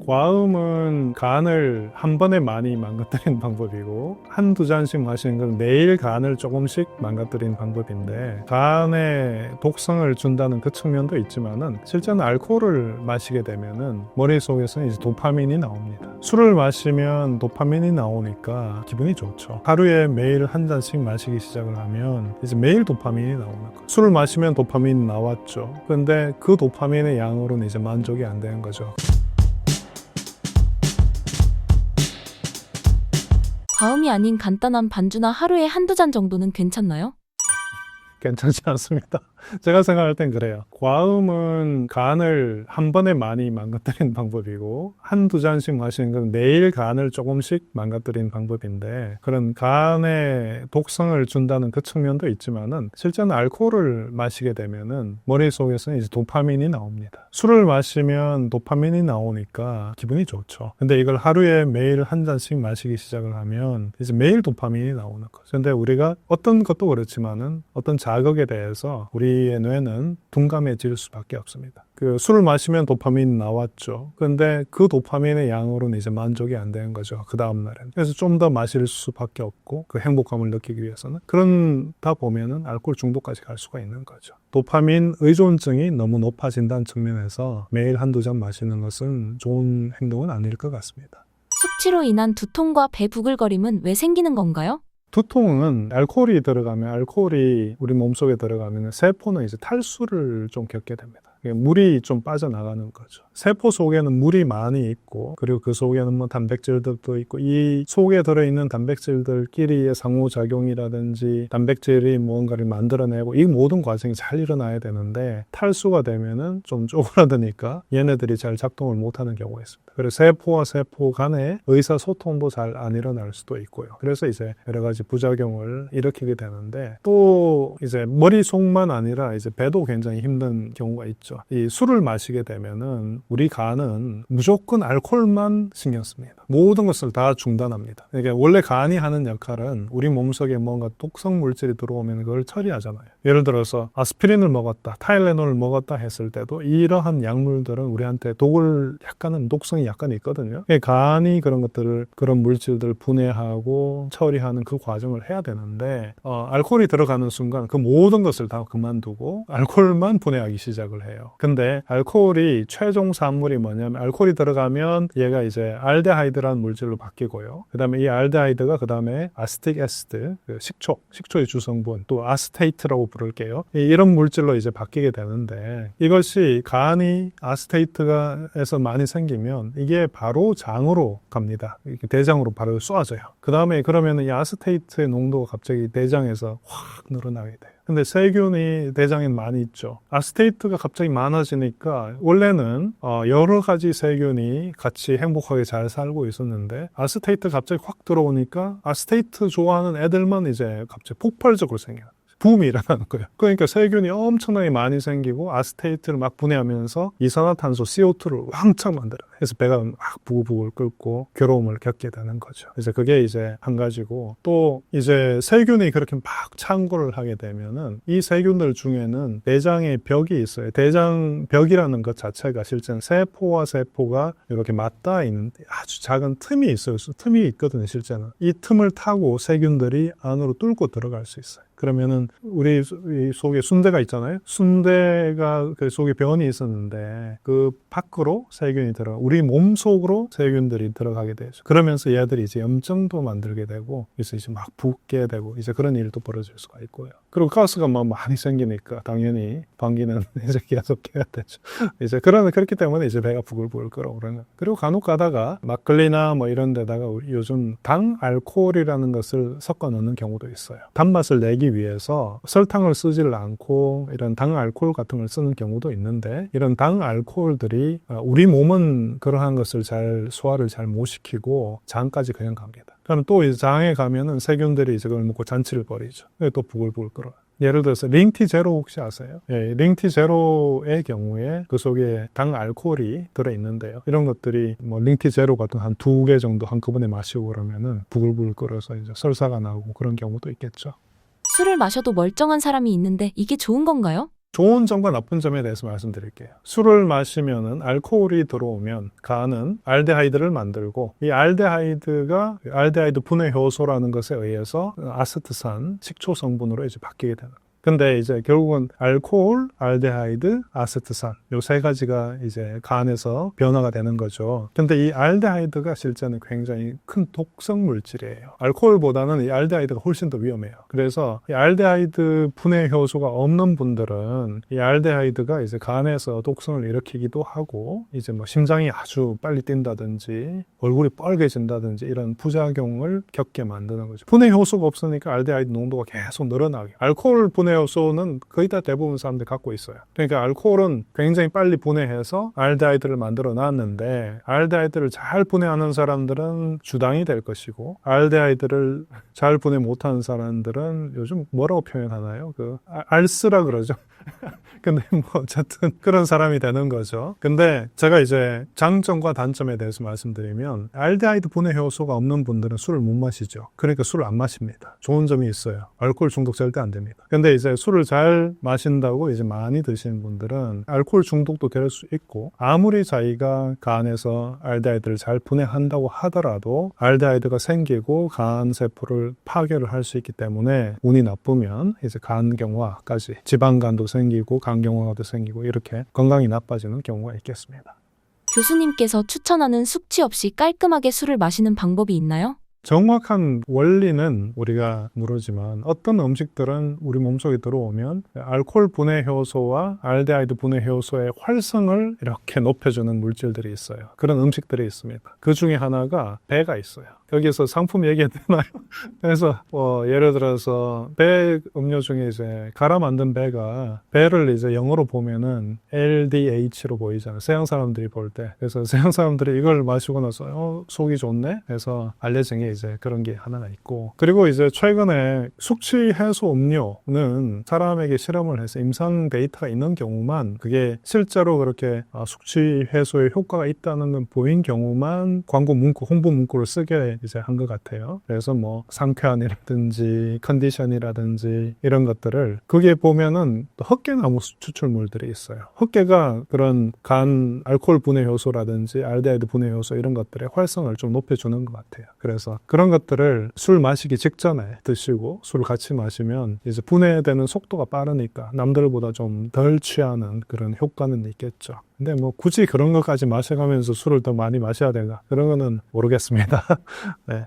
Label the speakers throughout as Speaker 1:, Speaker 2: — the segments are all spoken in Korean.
Speaker 1: 과음은 간을 한 번에 많이 망가뜨리는 방법이고, 한두 잔씩 마시는 건 매일 간을 조금씩 망가뜨리는 방법인데, 간에 독성을 준다는 그 측면도 있지만은 실제는 알코올을 마시게 되면은 머릿속에서는 이제 도파민이 나옵니다. 술을 마시면 도파민이 나오니까 기분이 좋죠. 하루에 매일 한 잔씩 마시기 시작을 하면 이제 매일 도파민이 나오는 거예요. 술을 마시면 도파민이 나왔죠. 근데 그 도파민의 양으로는 이제 만족이 안 되는 거죠.
Speaker 2: 과음이 아닌 간단한 반주나 하루에 한두 잔 정도는 괜찮나요?
Speaker 1: 괜찮지 않습니다. 제가 생각할 땐 그래요. 과음은 간을 한 번에 많이 망가뜨리는 방법이고, 한두 잔씩 마시는 건 매일 간을 조금씩 망가뜨리는 방법인데, 그런 간에 독성을 준다는 그 측면도 있지만은 실제는 알코올을 마시게 되면은 머릿속에서는 이제 도파민이 나옵니다. 술을 마시면 도파민이 나오니까 기분이 좋죠. 근데 이걸 하루에 매일 한 잔씩 마시기 시작을 하면 이제 매일 도파민이 나오는 거죠. 근데 우리가 어떤 것도 그렇지만은 어떤 자극에 대해서 우리의 뇌는 둔감해질 수밖에 없습니다. 그 술을 마시면 도파민이 나왔죠. 근데 그 도파민의 양으로는 이제 만족이 안 되는 거죠. 그 다음날엔. 그래서 좀 더 마실 수밖에 없고, 그 행복감을 느끼기 위해서는. 그러다 보면은 알코올 중독까지 갈 수가 있는 거죠. 도파민 의존증이 너무 높아진다는 측면에서 매일 한두 잔 마시는 것은 좋은 행동은 아닐 것 같습니다.
Speaker 2: 숙취로 인한 두통과 배 부글거림은 왜 생기는 건가요?
Speaker 1: 두통은 알코올이 우리 몸속에 들어가면 세포는 이제 탈수를 좀 겪게 됩니다. 물이 좀 빠져나가는 거죠. 세포 속에는 물이 많이 있고, 그리고 그 속에는 뭐 단백질들도 있고, 이 속에 들어있는 단백질들끼리의 상호작용이라든지 단백질이 무언가를 만들어내고, 이 모든 과정이 잘 일어나야 되는데 탈수가 되면은 좀 쪼그라드니까 얘네들이 잘 작동을 못하는 경우가 있습니다. 그래서 세포와 세포 간의 의사소통도 잘 안 일어날 수도 있고요. 그래서 이제 여러 가지 부작용을 일으키게 되는데, 또 이제 머릿속만 아니라 이제 배도 굉장히 힘든 경우가 있죠. 이 술을 마시게 되면은 우리 간은 무조건 알코올만 신경 씁니다. 모든 것을 다 중단합니다. 이게 원래 간이 하는 역할은 우리 몸속에 뭔가 독성 물질이 들어오면 그걸 처리하잖아요. 예를 들어서 아스피린을 먹었다, 타일레놀을 먹었다 했을 때도 이러한 약물들은 우리한테 독성이 약간 있거든요. 간이 그런 물질들을 분해하고 처리하는 그 과정을 해야 되는데, 알코올이 들어가는 순간 그 모든 것을 다 그만두고 알코올만 분해하기 시작을 해요. 근데 알코올이 최종 산물이 뭐냐면, 알코올이 들어가면 얘가 이제 알데하이드라는 물질로 바뀌고요. 그 다음에 이 알데하이드가 그 다음에 아스틱 애시드, 식초의 주성분, 또 아스테이트라고 부를게요. 이런 물질로 이제 바뀌게 되는데, 이것이 간이 아스테이트에서 많이 생기면 이게 바로 장으로 갑니다. 대장으로 바로 쏘아져요. 그 다음에 그러면 이 아스테이트의 농도가 갑자기 대장에서 확 늘어나게 돼요. 근데 세균이 대장에 많이 있죠. 아스테이트가 갑자기 많아지니까 원래는 여러 가지 세균이 같이 행복하게 잘 살고 있었는데, 아스테이트 갑자기 확 들어오니까 아스테이트 좋아하는 애들만 이제 갑자기 폭발적으로 생겨요. 붐이 일어나는 거예요. 그러니까 세균이 엄청나게 많이 생기고 아스테이트를 막 분해하면서 이산화탄소 CO2를 왕창 만들어요. 그래서 배가 막 부글부글 끓고 괴로움을 겪게 되는 거죠. 그래서 그게 이제 한 가지고, 또 이제 세균이 그렇게 막 창고를 하게 되면은 이 세균들 중에는 대장의 벽이 있어요. 대장 벽이라는 것 자체가 실제는 세포와 세포가 이렇게 맞닿아 있는 아주 작은 틈이 있어요. 틈이 있거든요, 실제는. 이 틈을 타고 세균들이 안으로 뚫고 들어갈 수 있어요. 그러면은 우리 속에 순대가 있잖아요. 순대가 그 속에 변이 있었는데 그 밖으로 세균이 우리 몸 속으로 세균들이 들어가게 되죠. 그러면서 얘들이 이제 염증도 만들게 되고, 그래서 이제 막 붓게 되고, 이제 그런 일도 벌어질 수가 있고요. 그리고 가스가 막 많이 생기니까 당연히 방귀는 이제 계속 해야 되죠. 이제 그렇기 때문에 이제 배가 부글부글 끓어오르는. 그리고 간혹 가다가 막걸리나 뭐 이런 데다가 요즘 당 알코올이라는 것을 섞어 넣는 경우도 있어요. 단맛을 내기 위해서 설탕을 쓰질 않고 이런 당 알코올 같은 걸 쓰는 경우도 있는데, 이런 당 알코올들이 우리 몸은 그러한 것을 소화를 잘 못 시키고 장까지 그냥 갑니다. 그럼 또 이제 장에 가면은 세균들이 이제 그걸 먹고 잔치를 벌이죠. 또 부글부글 끓어요. 예를 들어서 링티 제로 혹시 아세요? 예, 링티 제로의 경우에 그 속에 당 알코올이 들어있는데요. 이런 것들이 뭐 링티 제로 같은 한 2개 정도 한꺼번에 마시고 그러면은 부글부글 끓어서 이제 설사가 나고 그런 경우도 있겠죠.
Speaker 2: 술을 마셔도 멀쩡한 사람이 있는데 이게 좋은 건가요?
Speaker 1: 좋은 점과 나쁜 점에 대해서 말씀드릴게요. 술을 마시면은 알코올이 들어오면 간은 알데하이드를 만들고 이 알데하이드가 알데하이드 분해 효소라는 것에 의해서 아세트산 식초 성분으로 이제 바뀌게 되는 거예요. 근데 이제 결국은 알코올, 알데하이드, 아세트산 요 세 가지가 이제 간에서 변화가 되는 거죠. 근데 이 알데하이드가 실제는 굉장히 큰 독성 물질이에요. 알코올보다는 이 알데하이드가 훨씬 더 위험해요. 그래서 이 알데하이드 분해 효소가 없는 분들은 이 알데하이드가 이제 간에서 독성을 일으키기도 하고 이제 뭐 심장이 아주 빨리 뛴다든지 얼굴이 빨개진다든지 이런 부작용을 겪게 만드는 거죠. 분해 효소가 없으니까 알데하이드 농도가 계속 늘어나게. 알코올 분해 효소는 거의 다 대부분 사람들이 갖고 있어요. 그러니까 알코올은 굉장히 빨리 분해해서 알데하이드를 만들어 놨는데 알데하이드를 잘 분해하는 사람들은 주당이 될 것이고 알데하이드를 잘 분해 못하는 사람들은 요즘 뭐라고 표현하나요? 알스라 그러죠. 근데 뭐 어쨌든 그런 사람이 되는 거죠. 근데 제가 이제 장점과 단점에 대해서 말씀드리면 알데하이드 분해 효소가 없는 분들은 술을 못 마시죠. 그러니까 술을 안 마십니다. 좋은 점이 있어요. 알코올 중독 절대 안 됩니다. 근데 이제 술을 잘 마신다고 이제 많이 드시는 분들은 알코올 중독도 될 수 있고 아무리 자기가 간에서 알데하이드를 잘 분해한다고 하더라도 알데하이드가 생기고 간 세포를 파괴를 할 수 있기 때문에 운이 나쁘면 이제 간경화까지 지방간도 생기고 간경화도 생기고 이렇게 건강이 나빠지는 경우가 있겠습니다.
Speaker 2: 교수님께서 추천하는 숙취 없이 깔끔하게 술을 마시는 방법이 있나요?
Speaker 1: 정확한 원리는 우리가 모르지만 어떤 음식들은 우리 몸속에 들어오면 알코올 분해 효소와 알데하이드 분해 효소의 활성을 이렇게 높여주는 물질들이 있어요. 그런 음식들이 있습니다. 그 중에 하나가 배가 있어요. 여기서 상품 얘기해도 되나요? 그래서 예를 들어서 배 음료 중에 이제 갈아 만든 배를 이제 영어로 보면은 LDH로 보이잖아요. 서양 사람들이 볼 때. 그래서 서양 사람들이 이걸 마시고 나서 속이 좋네? 해서 알려진 게 이제 그런 게 하나가 있고. 그리고 이제 최근에 숙취 해소 음료는 사람에게 실험을 해서 임상 데이터가 있는 경우만 그게 실제로 그렇게 숙취 해소에 효과가 있다는 건 보인 경우만 광고 문구, 홍보 문구를 쓰게 이제 한 것 같아요. 그래서 뭐 상쾌한이라든지 컨디션이라든지 이런 것들을 그게 보면은 또 헛개나무 추출물들이 있어요. 헛개가 그런 간 알코올 분해 효소라든지 알데하이드 분해 효소 이런 것들의 활성을 좀 높여주는 것 같아요. 그래서 그런 것들을 술 마시기 직전에 드시고 술 같이 마시면 이제 분해되는 속도가 빠르니까 남들보다 좀 덜 취하는 그런 효과는 있겠죠. 근데 뭐 굳이 그런 것까지 마셔가면서 술을 더 많이 마셔야 되나? 그런 거는 모르겠습니다. 네.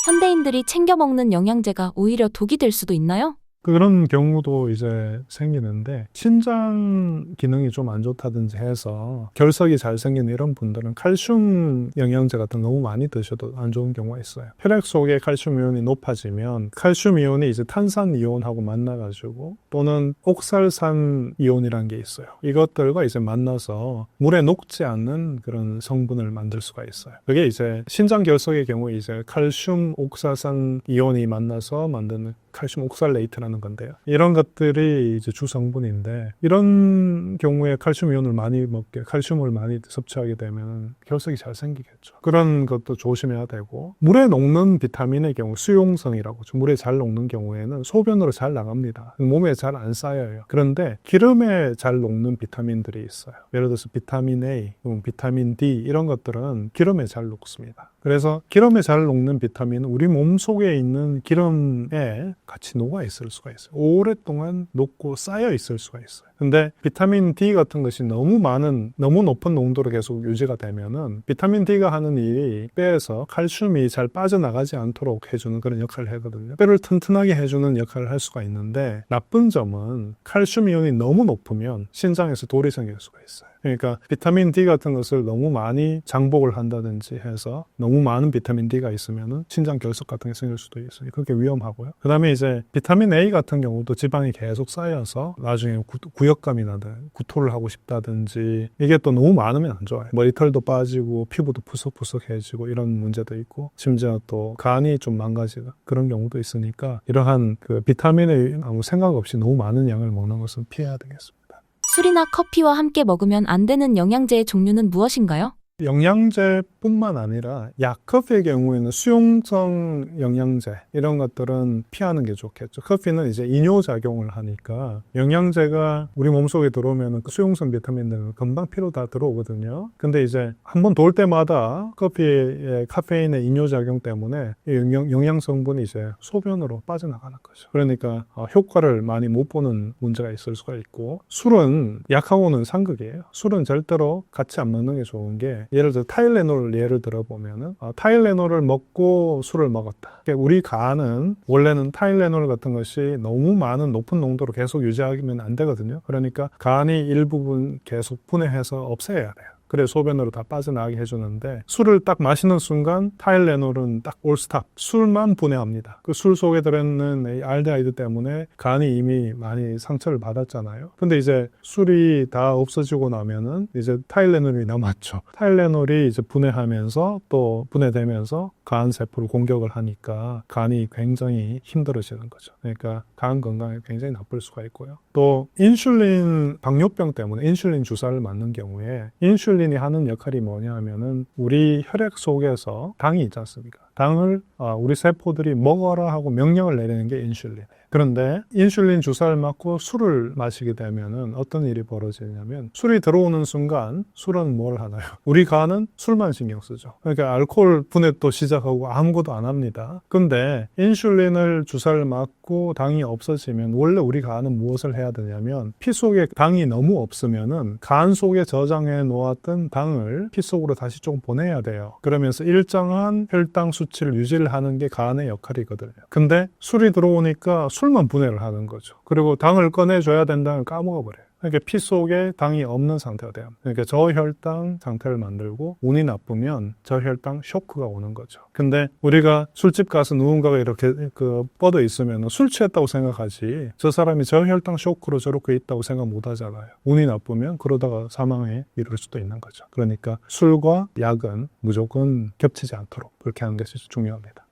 Speaker 2: 현대인들이 챙겨 먹는 영양제가 오히려 독이 될 수도 있나요?
Speaker 1: 그런 경우도 이제 생기는데 신장 기능이 좀 안 좋다든지 해서 결석이 잘 생기는 이런 분들은 칼슘 영양제 같은 거 너무 많이 드셔도 안 좋은 경우가 있어요. 혈액 속에 칼슘 이온이 높아지면 칼슘 이온이 이제 탄산 이온하고 만나가지고 또는 옥살산 이온이라는 게 있어요. 이것들과 이제 만나서 물에 녹지 않는 그런 성분을 만들 수가 있어요. 그게 이제 신장 결석의 경우에 이제 칼슘 옥살산 이온이 만나서 만드는 칼슘 옥살레이트라는 건데요. 이런 것들이 이제 주성분인데 이런 경우에 칼슘 이온을 많이 칼슘을 많이 섭취하게 되면 결석이 잘 생기겠죠. 그런 것도 조심해야 되고 물에 녹는 비타민의 경우 수용성이라고 물에 잘 녹는 경우에는 소변으로 잘 나갑니다. 몸에 잘 안 쌓여요. 그런데 기름에 잘 녹는 비타민들이 있어요. 예를 들어서 비타민 A, 비타민 D 이런 것들은 기름에 잘 녹습니다. 그래서 기름에 잘 녹는 비타민은 우리 몸 속에 있는 기름에 같이 녹아 있을 수가 있어요. 오랫동안 녹고 쌓여 있을 수가 있어요. 근데 비타민 D 같은 것이 너무 높은 농도로 계속 유지가 되면은 비타민 D가 하는 일이 뼈에서 칼슘이 잘 빠져나가지 않도록 해주는 그런 역할을 하거든요. 뼈를 튼튼하게 해주는 역할을 할 수가 있는데 나쁜 점은 칼슘 이온이 너무 높으면 신장에서 돌이 생길 수가 있어요. 그러니까 비타민 D 같은 것을 너무 많이 장복을 한다든지 해서 너무 많은 비타민 D가 있으면은 신장 결석 같은 게 생길 수도 있어요. 그게 위험하고요. 그 다음에 이제 비타민 A 같은 경우도 지방이 계속 쌓여서 나중에 구역감이 나든 구토를 하고 싶다든지 이게 또 너무 많으면 안 좋아요. 머리털도 빠지고 피부도 푸석푸석해지고 이런 문제도 있고 심지어 또 간이 좀 망가지고 그런 경우도 있으니까 이러한 그 비타민에 아무 생각 없이 너무 많은 양을 먹는 것은 피해야 되겠습니다.
Speaker 2: 술이나 커피와 함께 먹으면 안 되는 영양제의 종류는 무엇인가요?
Speaker 1: 영양제뿐만 아니라 약, 커피의 경우에는 수용성 영양제 이런 것들은 피하는 게 좋겠죠. 커피는 이제 이뇨작용을 하니까 영양제가 우리 몸속에 들어오면 그 수용성 비타민들은 금방 피로 다 들어오거든요. 근데 이제 한번 돌 때마다 커피의 카페인의 이뇨작용 때문에 이 영양 성분이 이제 소변으로 빠져나가는 거죠. 그러니까 효과를 많이 못 보는 문제가 있을 수가 있고, 술은 약하고는 상극이에요. 술은 절대로 같이 안 먹는 게 좋은 게, 예를 들어 타일레놀 예를 들어보면은 타일레놀을 먹고 술을 먹었다. 그러니까 우리 간은 원래는 타일레놀 같은 것이 너무 많은 높은 농도로 계속 유지하면 안 되거든요. 그러니까 간이 일부분 계속 분해해서 없애야 돼요. 그래 소변으로 다 빠져나가게 해주는데, 술을 딱 마시는 순간 타일레놀은 딱 올스탑, 술만 분해합니다. 그 술 속에 들어있는 이 알데하이드 때문에 간이 이미 많이 상처를 받았잖아요. 근데 이제 술이 다 없어지고 나면은 이제 타일레놀이 남았죠. 타일레놀이 이제 분해하면서 또 분해되면서 간 세포를 공격을 하니까 간이 굉장히 힘들어지는 거죠. 그러니까 간 건강에 굉장히 나쁠 수가 있고요. 또 인슐린 당뇨병 때문에 인슐린 주사를 맞는 경우에 인슐린이 하는 역할이 뭐냐 하면은 우리 혈액 속에서 당이 있지 않습니까? 당을 우리 세포들이 먹어라 하고 명령을 내리는 게 인슐린이에요. 그런데 인슐린 주사를 맞고 술을 마시게 되면은 어떤 일이 벌어지냐면, 술이 들어오는 순간 술은 뭘 하나요? 우리 간은 술만 신경 쓰죠. 그러니까 알코올 분해도 시작하고 아무것도 안 합니다. 근데 인슐린을 주사를 맞고 당이 없어지면 원래 우리 간은 무엇을 해야 되냐면, 피 속에 당이 너무 없으면은 간 속에 저장해 놓았던 당을 피 속으로 다시 좀 보내야 돼요. 그러면서 일정한 혈당 수치를 유지를 하는 게 간의 역할이거든요. 근데 술이 들어오니까 술만 분해를 하는 거죠. 그리고 당을 꺼내줘야 된다는 걸 까먹어버려요. 그러니까 피 속에 당이 없는 상태가 돼요. 그러니까 저혈당 상태를 만들고, 운이 나쁘면 저혈당 쇼크가 오는 거죠. 근데 우리가 술집 가서 누군가가 이렇게 뻗어 있으면 술 취했다고 생각하지, 저 사람이 저혈당 쇼크로 저렇게 있다고 생각 못 하잖아요. 운이 나쁘면 그러다가 사망에 이를 수도 있는 거죠. 그러니까 술과 약은 무조건 겹치지 않도록 그렇게 하는 것이 중요합니다.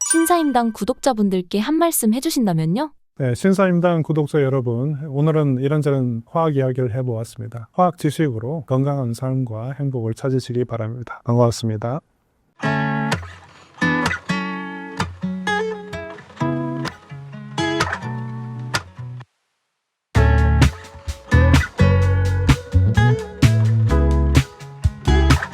Speaker 2: 신사임당 구독자분들께 한 말씀 해주신다면요?
Speaker 1: 네, 신사임당 구독자 여러분, 오늘은 이런저런 화학 이야기를 해보았습니다. 화학 지식으로 건강한 삶과 행복을 찾으시기 바랍니다. 반갑습니다.